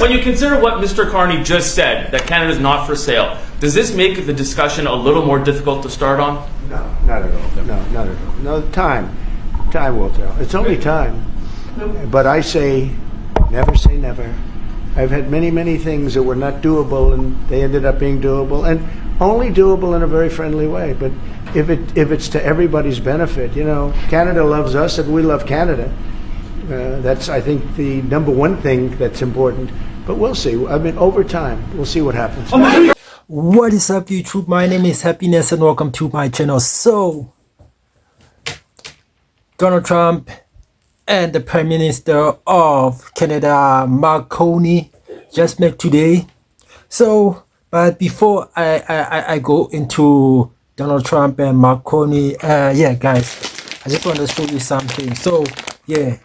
When you consider what Mr. Carney just said, that Canada is not for sale, does this make the discussion a little more difficult to start on? No, not at all. No, not at all. No, time will tell. It's only time. But I say, never say never. I've had many things that were not doable, and they ended up being doable, and only doable in a very friendly way. But if it's to everybody's benefit, you know, Canada loves us and we love Canada. That's, I think, the number one thing that's important. But we'll see. I mean, over time, we'll see what happens. What is up, YouTube? My name is Happiness and welcome to my channel. So, Donald Trump and the Prime Minister of Canada, Mark Carney, just met today. So, but before I go into Donald Trump and Mark Carney, yeah, guys, I just want to show you something. So, yeah,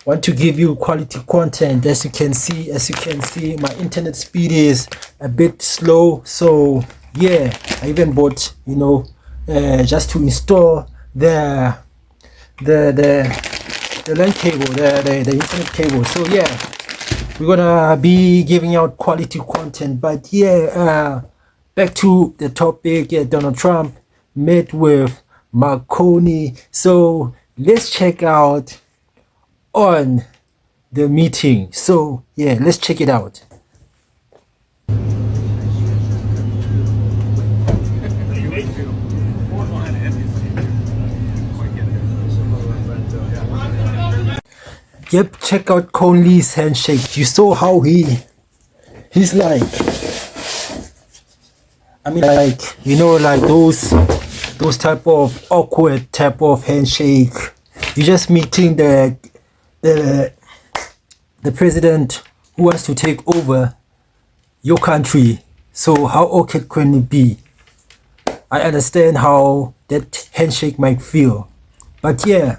want to give you quality content. As you can see, my internet speed is a bit slow. So, yeah, I even bought, you know, just to install the LAN cable, the internet cable. So yeah, we're gonna be giving out quality content. But yeah, back to the topic. Yeah, Donald Trump met with Mark Carney. So let's check out on the meeting. So yeah, let's check it out. Yep, check out Carney's handshake. You saw how he's like, I mean, like, you know, like those type of awkward type of handshake. You're just meeting the president who wants to take over your country. So how awkward can it be? I understand how that handshake might feel, but yeah.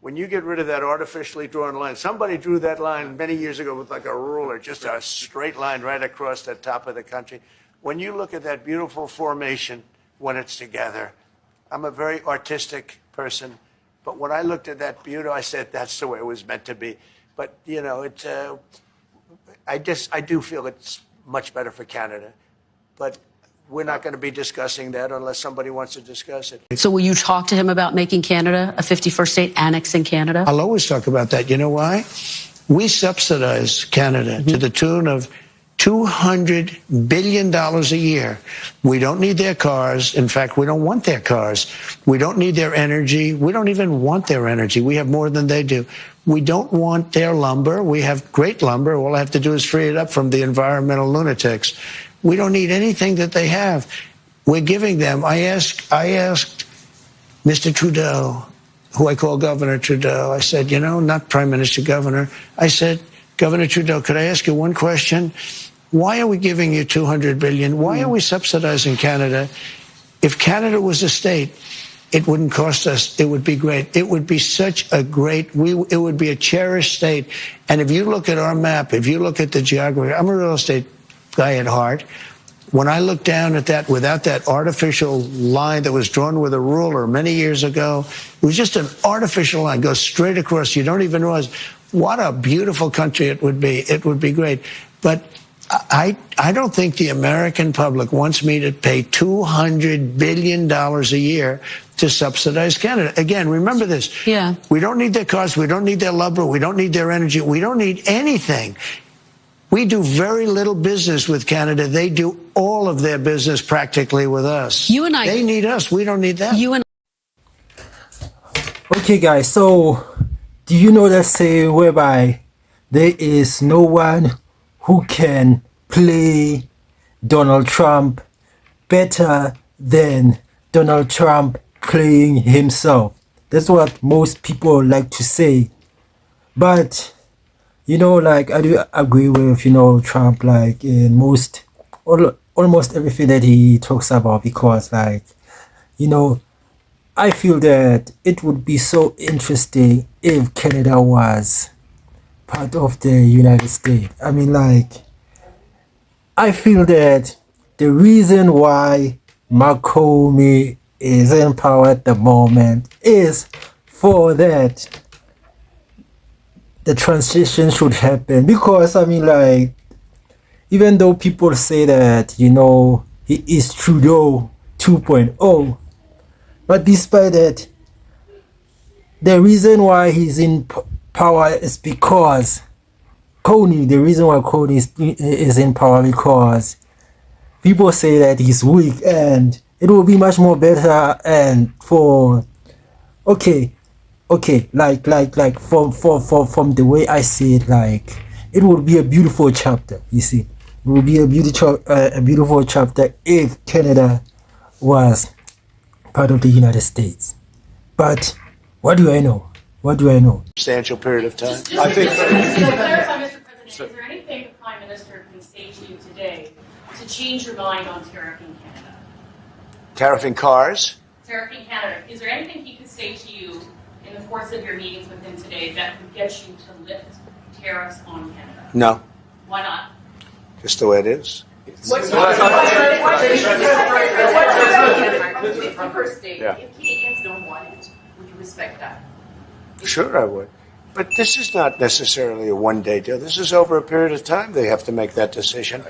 When you get rid of that artificially drawn line, somebody drew that line many years ago with like a ruler, just a straight line right across the top of the country. When you look at that beautiful formation when it's together, I'm a very artistic person, but when I looked at that beauty, I said that's the way it was meant to be. But you know, it's I do feel it's much better for Canada, but we're not going to be discussing that unless somebody wants to discuss it. So will you talk to him about making Canada a 51st state, annexing Canada? I'll always talk about that. You know why? We subsidize Canada to the tune of $200 billion a year. We don't need their cars. In fact, we don't want their cars. We don't need their energy. We don't even want their energy. We have more than they do. We don't want their lumber. We have great lumber. All I have to do is free it up from the environmental lunatics. We don't need anything that they have. We're giving them. I asked Mr. Trudeau, who I call Governor Trudeau, I said, you know, not Prime Minister, Governor. I said, Governor Trudeau, could I ask you one question? Why are we giving you $200 billion? Why are we subsidizing Canada? If Canada was a state, it wouldn't cost us. It would be great. It would be such a great, it would be a cherished state. And if you look at our map, if you look at the geography, I'm a real estate guy at heart. When I look down at that without that artificial line that was drawn with a ruler many years ago, it was just an artificial line, goes straight across. You don't even realize what a beautiful country it would be. It would be great. But I don't think the American public wants me to pay $200 billion a year to subsidize Canada. Again, remember this. Yeah. We don't need their cars. We don't need their lumber. We don't need their energy. We don't need anything. We do very little business with Canada. They do all of their business practically with us. You and I. They need us. We don't need them. You and Okay, guys. So, do you know that saying whereby there is no one who can play Donald Trump better than Donald Trump playing himself? That's what most people like to say. But you know, like, I do agree with, you know, Trump, like, in almost everything that he talks about, because, like, you know, I feel that it would be so interesting if Canada was part of the United States. I mean, like, I feel that the reason why Mark Carney is in power at the moment is for that the transition should happen, because I mean, like, even though people say that, you know, he is Trudeau 2.0, but despite that, the reason why he's in power is because the reason why Carney is in power, because people say that he's weak, and it will be much more better and for like from the way I see it, like, it would be a beautiful chapter, you see. It would be a beautiful chapter if Canada was part of the United States. But what do I know? Substantial period of time. I think. Just to clarify, Mr. President, is there anything the Prime Minister can say to you today to change your mind on tariffing Canada? Tariffing cars? Tariffing Canada. Is there anything he could say to you in the course of your meetings with him today that would get you to lift tariffs on Canada? No. Why not? Just the way it is. What's the first state? If Canadians don't want it, would you respect that? Sure, I would. But this is not necessarily a one-day deal. This is over a period of time they have to make that decision.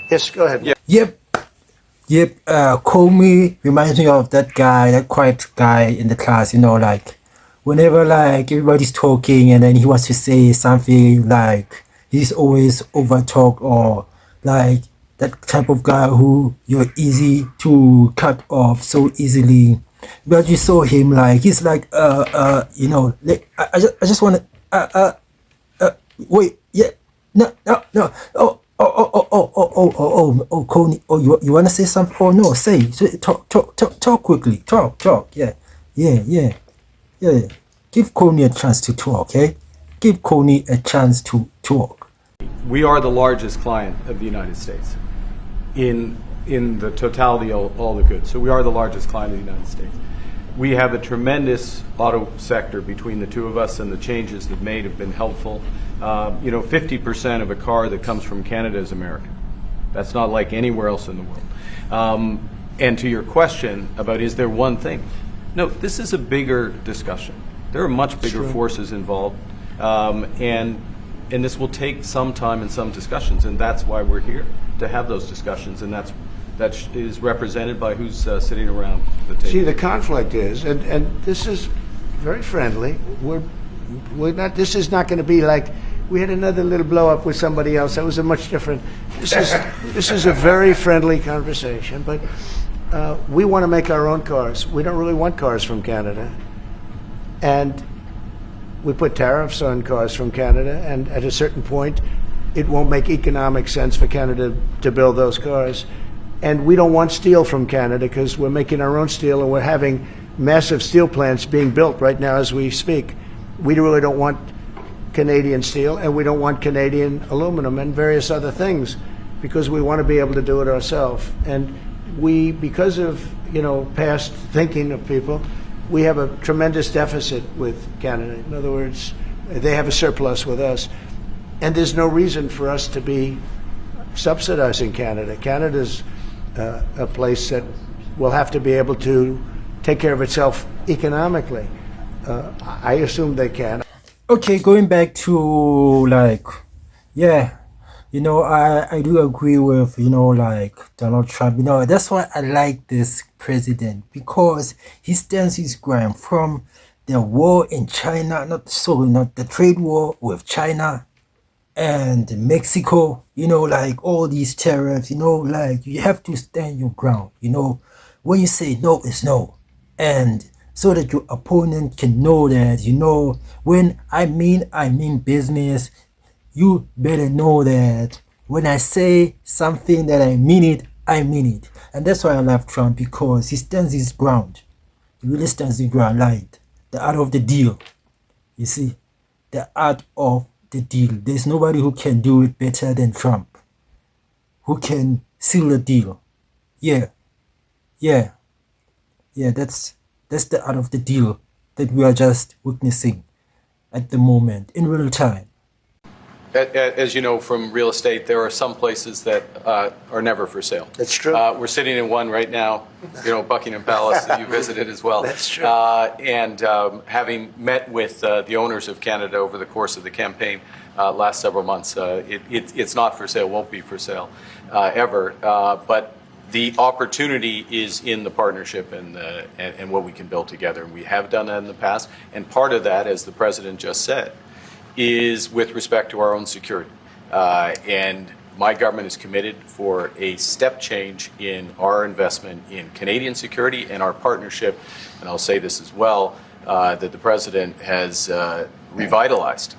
Yes, go ahead. Yep. Comey reminds me of that guy, that quiet guy in the class, you know, like, whenever, like, everybody's talking and then he wants to say something, like, he's always over-talk, or, like, that type of guy who you're easy to cut off so easily. But you saw him, like, he's like, you know, like, I just want to, wait, yeah, no, Coney, you want to say something? Oh, no, say, talk quickly, talk, yeah. Give Coney a chance to talk, okay? Give Coney a chance to talk. We are the largest client of the United States in the totality of all the goods. So we are the largest client of the United States. We have a tremendous auto sector between the two of us, and the changes that made have been helpful. 50% of a car that comes from Canada is American. That's not like anywhere else in the world. And to your question about is there one thing? No, this is a bigger discussion. There are much bigger forces involved, and this will take some time and some discussions, and that's why we're here, to have those discussions, and that is represented by who's sitting around the table. See, the conflict is, and this is very friendly. We're not. This is not going to be like we had another little blow up with somebody else. That was a much different. This is a very friendly conversation. But we want to make our own cars. We don't really want cars from Canada, and we put tariffs on cars from Canada. And at a certain point, it won't make economic sense for Canada to build those cars. And we don't want steel from Canada because we're making our own steel, and we're having massive steel plants being built right now as we speak. We really don't want Canadian steel, and we don't want Canadian aluminum and various other things because we want to be able to do it ourselves. And we, because of, past thinking of people, we have a tremendous deficit with Canada. In other words, they have a surplus with us. And there's no reason for us to be subsidizing Canada. Canada's a place that will have to be able to take care of itself economically. I assume they can. Okay, going back to, like, I do agree with, Donald Trump. That's why I like this president, because he stands his ground from the war in China, not the trade war with China and Mexico, like all these tariffs, like you have to stand your ground, when you say no, it's no. And so that your opponent can know that, when I mean business, you better know that when I say something that I mean it, I mean it. And that's why I love Trump, because he stands his ground. He really stands his ground, like the art of the deal. You see, the art of the deal. There's nobody who can do it better than Trump, who can seal the deal. Yeah, that's the art of the deal that we are just witnessing at the moment in real time. As you know from real estate, there are some places that are never for sale. That's true. We're sitting in one right now, Buckingham Palace that you visited as well. That's true. And having met with the owners of Canada over the course of the campaign last several months, it's not for sale, won't be for sale ever. But the opportunity is in the partnership and what we can build together. And we have done that in the past. And part of that, as the President just said, is with respect to our own security. And my government is committed for a step change in our investment in Canadian security and our partnership, and I'll say this as well, that the President has revitalized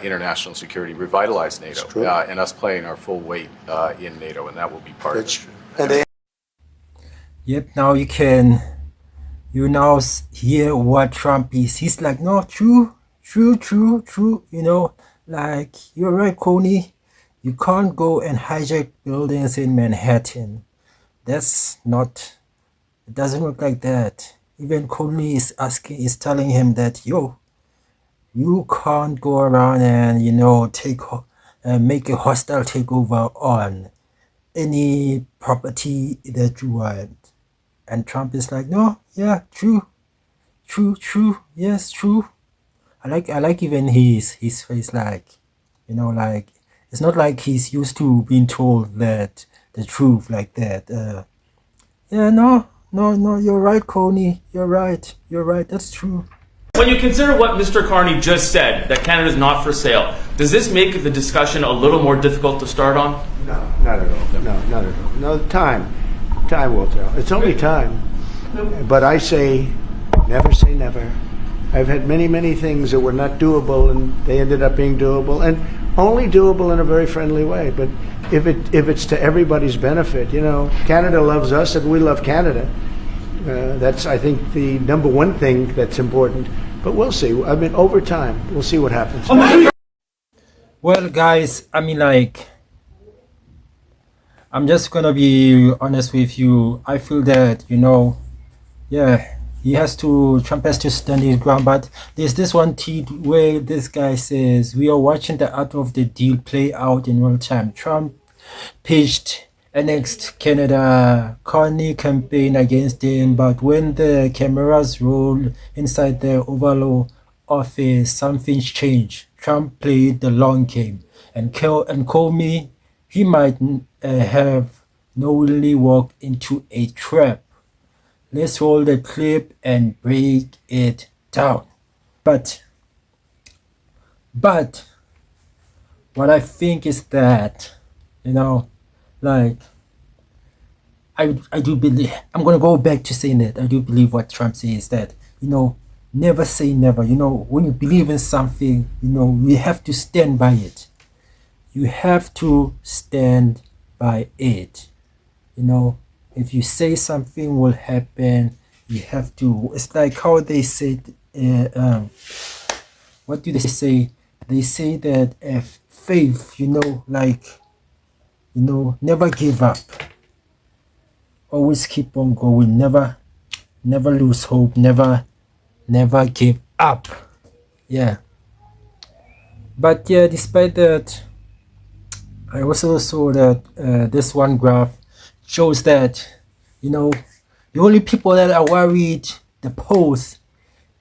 international security, revitalized NATO, and us playing our full weight in NATO, and that will be part of it. And they Yep, now you now hear what Trump is. He's like, no, true, like, you're right, Coney. You can't go and hijack buildings in Manhattan. That's not, it doesn't work like that. Even Coney is telling him that, yo, you can't go around and, make a hostile takeover on any property that you want. And Trump is like, no, yeah, true, yes, true. I like even his face, like, like, it's not like he's used to being told that the truth like that. Yeah, no, you're right, Coney, you're right, that's true. When you consider what Mr. Carney just said, that Canada is not for sale, does this make the discussion a little more difficult to start on? No, not at all. No, not at all. No, time will tell. It's only time. But I say never. I've had many things that were not doable, and they ended up being doable, and only doable in a very friendly way. But if it's to everybody's benefit, Canada loves us and we love Canada. That's, I think, the number one thing that's important. But we'll see. I mean, over time, we'll see what happens. Well, guys, I'm just gonna be honest with you. I feel that, Trump has to stand his ground. But there's this one tweet where this guy says, we are watching the art of the deal play out in real time. Trump pitched annexed Canada, Carney campaign against him, but when the cameras rolled inside the Oval Office, something's changed. Trump played the long game, and call me, he might have knowingly walked into a trap. Let's roll the clip and break it down. But what I think is that, I do believe, I'm going to go back to saying that I do believe what Trump says, that, never say never. When you believe in something, you have to stand by it. You have to stand by it. If you say something will happen, you have to. It's like how they say, what do they say? They say that if faith, never give up. Always keep on going. Never lose hope. Never give up. Yeah. But yeah, despite that, I also saw that this one graph shows that, the only people that are worried, the polls,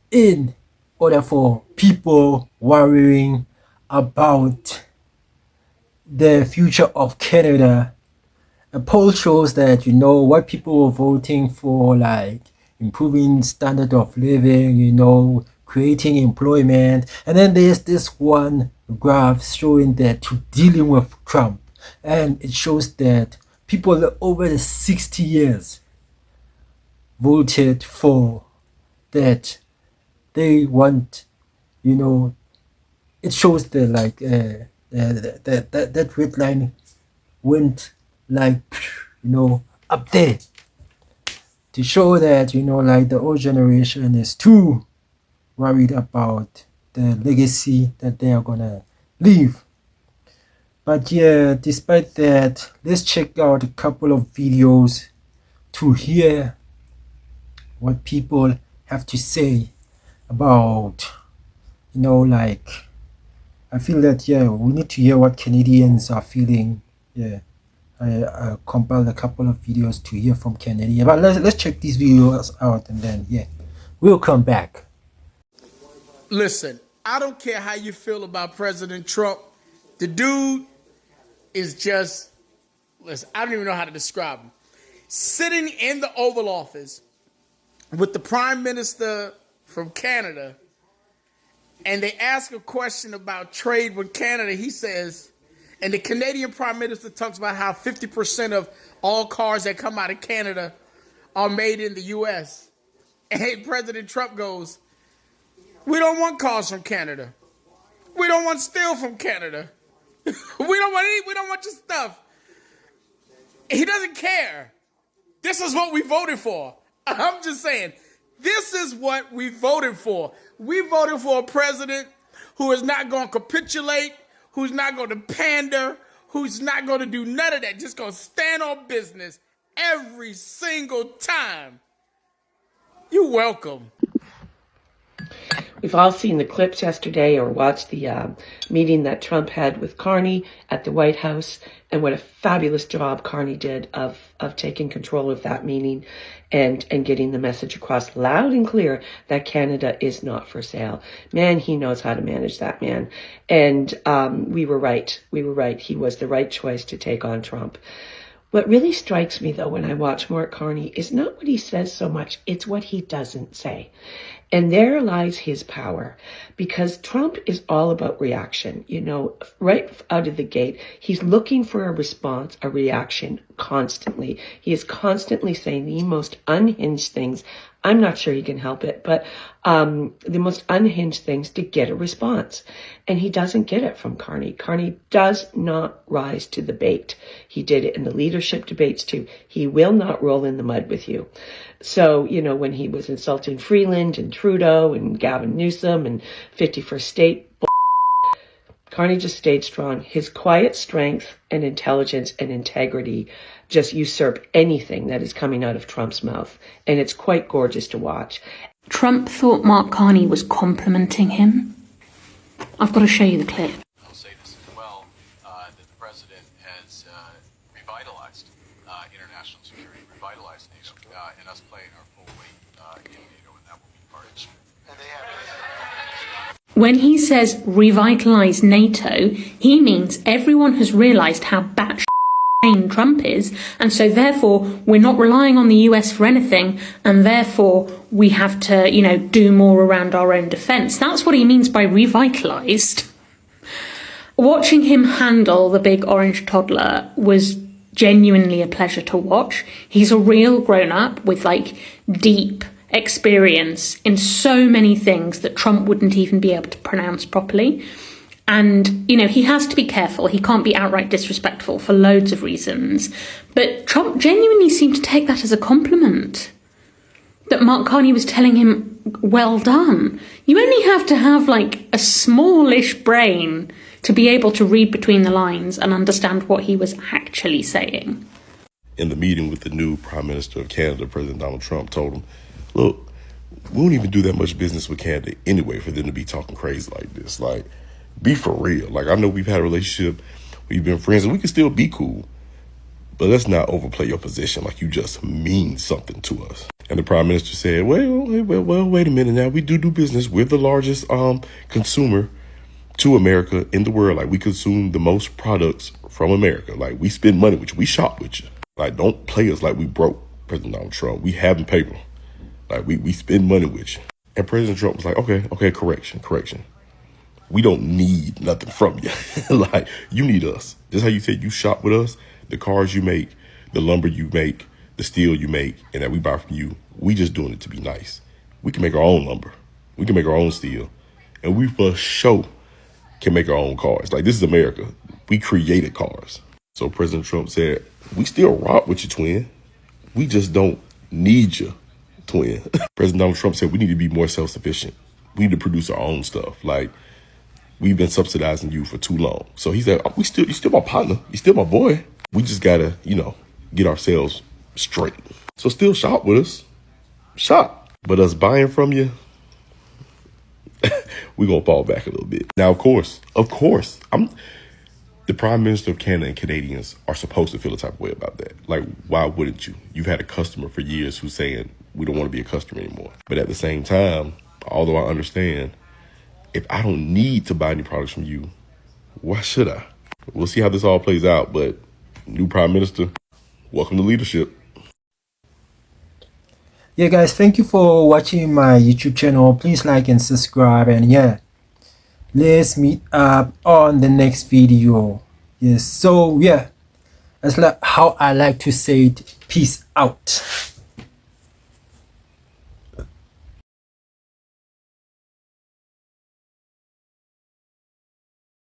in order for people worrying about the future of Canada, a poll shows that, what people were voting for, like improving standard of living, creating employment. And then there's this one graph showing that to dealing with Trump. And it shows that people over the 60 years voted for that. They want, it shows that that red line went up there to show that, the old generation is too worried about the legacy that they are gonna leave. But yeah, despite that, let's check out a couple of videos to hear what people have to say about, I feel that, yeah, we need to hear what Canadians are feeling. Yeah. I compiled a couple of videos to hear from Canada. But let's check these videos out and then, yeah, we'll come back. Listen, I don't care how you feel about President Trump. The dude is just, listen, I don't even know how to describe him. Sitting in the Oval Office with the Prime Minister from Canada, and they ask a question about trade with Canada, he says, and the Canadian Prime Minister talks about how 50% of all cars that come out of Canada are made in the U.S. And President Trump goes, we don't want cars from Canada. We don't want steel from Canada. we don't want your stuff. He doesn't care. This is what we voted for. I'm just saying, this is what we voted for. We voted for a president who is not going to capitulate, who's not going to pander, who's not going to do none of that, just going to stand on business every single time. You're welcome. We've all seen the clips yesterday or watched the meeting that Trump had with Carney at the White House, and what a fabulous job Carney did of taking control of that meeting and getting the message across loud and clear that Canada is not for sale. Man, he knows how to manage that, man. And we were right. We were right. He was the right choice to take on Trump. What really strikes me, though, when I watch Mark Carney is not what he says so much, it's what he doesn't say. And there lies his power, because Trump is all about reaction. You know, right out of the gate, he's looking for a response, a reaction constantly. He is constantly saying the most unhinged things. I'm not sure he can help it, but the most unhinged things to get a response. And he doesn't get it from Carney. Carney does not rise to the bait. He did it in the leadership debates too. He will not roll in the mud with you. So, you know, when he was insulting Freeland and Trudeau and Gavin Newsom and 51st State, Carney just stayed strong. His quiet strength and intelligence and integrity just usurp anything that is coming out of Trump's mouth. And it's quite gorgeous to watch. Trump thought Mark Carney was complimenting him. I've got to show you the clip. I'll say this as well, that the president has revitalized international security, revitalized NATO, and us playing our full weight in NATO, and that will be part of it. When he says revitalize NATO, he means everyone has realized how batshit Trump is, and so therefore we're not relying on the US for anything, and therefore we have to, you know, do more around our own defense. That's what he means by revitalized. Watching him handle the big orange toddler was genuinely a pleasure to watch. He's a real grown-up with like deep experience in so many things that Trump wouldn't even be able to pronounce properly. And, you know, he has to be careful. He can't be outright disrespectful for loads of reasons. But Trump genuinely seemed to take that as a compliment. That Mark Carney was telling him, well done. You only have to have like a smallish brain to be able to read between the lines and understand what he was actually saying. In the meeting with the new Prime Minister of Canada, President Donald Trump told him, look, we don't even do that much business with Canada anyway for them to be talking crazy like this. Like, be for real. Like, I know we've had a relationship, we've been friends, and we can still be cool. But let's not overplay your position like you just mean something to us. And the Prime Minister said, well, wait a minute now. We do business. We're the largest consumer to America in the world. Like, we consume the most products from America. Like, we spend money with you. We shop with you. Like, don't play us like we broke, President Donald Trump. We having paper. Like, we spend money with you. And President Trump was like, okay, correction. We don't need nothing from you. Like, you need us. Just how you said you shop with us, the cars you make, the lumber you make, the steel you make, and that we buy from you, we just doing it to be nice. We can make our own lumber. We can make our own steel. And we for sure can make our own cars. Like, this is America. We created cars. So President Trump said, we still rock with you, twin. We just don't need you, twin. President Donald Trump said we need to be more self-sufficient. We need to produce our own stuff. Like, we've been subsidizing you for too long. So he said, you're still my partner. You're still my boy. We just gotta, get ourselves straight. So still shop with us. Shop. But us buying from you, we're going to fall back a little bit. Now, of course, the Prime Minister of Canada and Canadians are supposed to feel a type of way about that. Like, why wouldn't you? You've had a customer for years who's saying, we don't want to be a customer anymore. But at the same time, although I understand, if I don't need to buy any products from you, why should I? We'll see how this all plays out, but new Prime Minister, welcome to leadership. Yeah, guys, thank you for watching my YouTube channel. Please like and subscribe, and yeah, let's meet up on the next video. Yes, so yeah, that's like how I like to say it. Peace out.